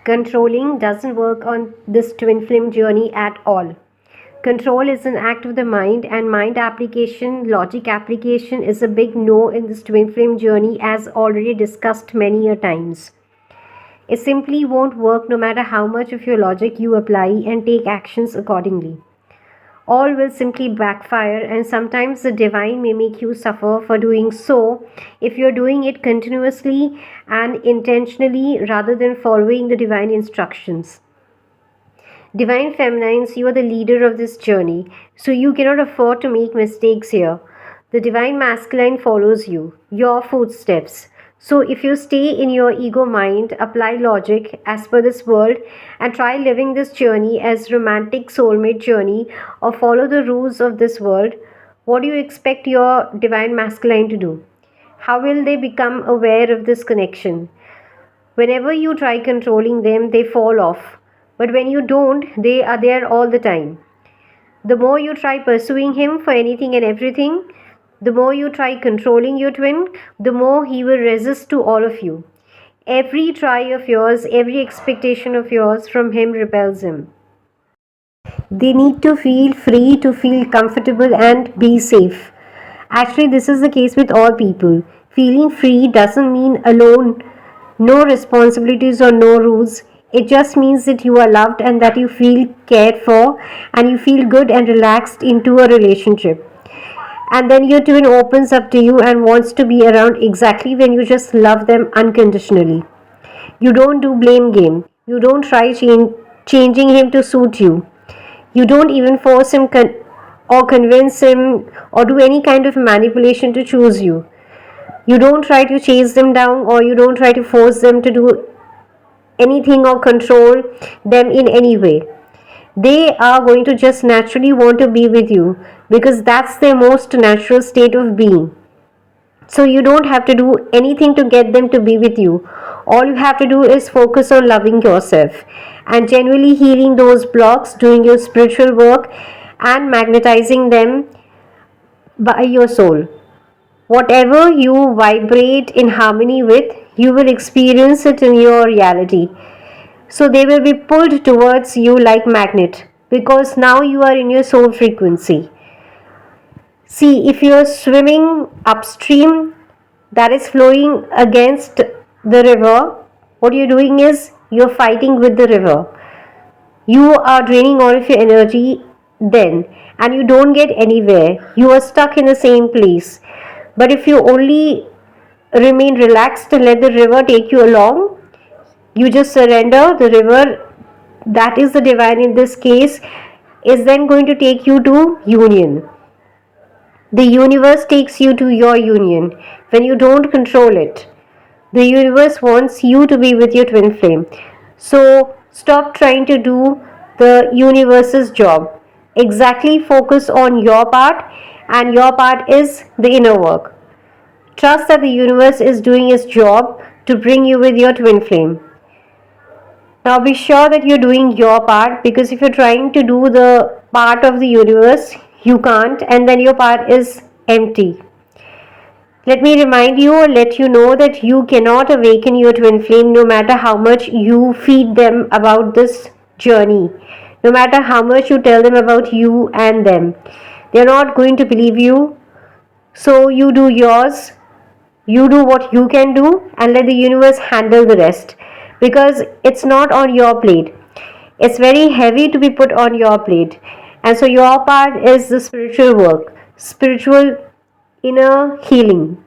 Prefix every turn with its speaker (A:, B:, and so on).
A: Controlling doesn't work on this twin flame journey at all. Control is an act of the mind, and mind application, logic application is a big no in this twin flame journey, as already discussed many a times. It simply won't work no matter how much of your logic you apply and take actions accordingly. All will simply backfire, and sometimes the divine may make you suffer for doing so if you're doing it continuously and intentionally rather than following the divine instructions. Divine Feminines, you are the leader of this journey, so you cannot afford to make mistakes here. The Divine Masculine follows you, your footsteps. So if you stay in your ego mind, apply logic as per this world, and try living this journey as romantic soulmate journey, or follow the rules of this world, what do you expect your Divine Masculine to do? How will they become aware of this connection? Whenever you try controlling them, they fall off. But when you don't, they are there all the time. The more you try pursuing him for anything and everything, the more you try controlling your twin, the more he will resist to all of you. Every try of yours, every expectation of yours from him repels him. They need to feel free, to feel comfortable and be safe. Actually, this is the case with all people. Feeling free doesn't mean alone, no responsibilities or no rules. It just means that you are loved and that you feel cared for and you feel good and relaxed into a relationship. And then your twin opens up to you and wants to be around exactly when you just love them unconditionally. You don't do blame game. You don't try changing him to suit you. You don't even force him or convince him or do any kind of manipulation to choose you. You don't try to chase them down, or you don't try to force them to do anything or control them in any way. They are going to just naturally want to be with you because that's their most natural state of being. So you don't have to do anything to get them to be with you. All you have to do is focus on loving yourself and genuinely healing those blocks, doing your spiritual work and magnetizing them by your soul. Whatever you vibrate in harmony with, you will experience it in your reality. So they will be pulled towards you like magnet because now you are in your soul frequency. See, if you are swimming upstream that is flowing against the river, what you're doing is you're fighting with the river. You are draining all of your energy then and you don't get anywhere. You are stuck in the same place. But if you only remain relaxed and let the river take you along, you just surrender. The river, that is the divine in this case, is then going to take you to union. The universe takes you to your union when you don't control it. The universe wants you to be with your twin flame. So stop trying to do the universe's job. Exactly focus on your part, and your part is the inner work. Trust that the universe is doing its job to bring you with your twin flame. Now be sure that you're doing your part, because if you're trying to do the part of the universe, you can't, and then your part is empty. Let me remind you or let you know that you cannot awaken your twin flame no matter how much you feed them about this journey, no matter how much you tell them about you and them. They're not going to believe you. So you do yours, you do what you can do, and let the universe handle the rest, because it's not on your plate. It's very heavy to be put on your plate. And so your part is the spiritual work, spiritual inner healing.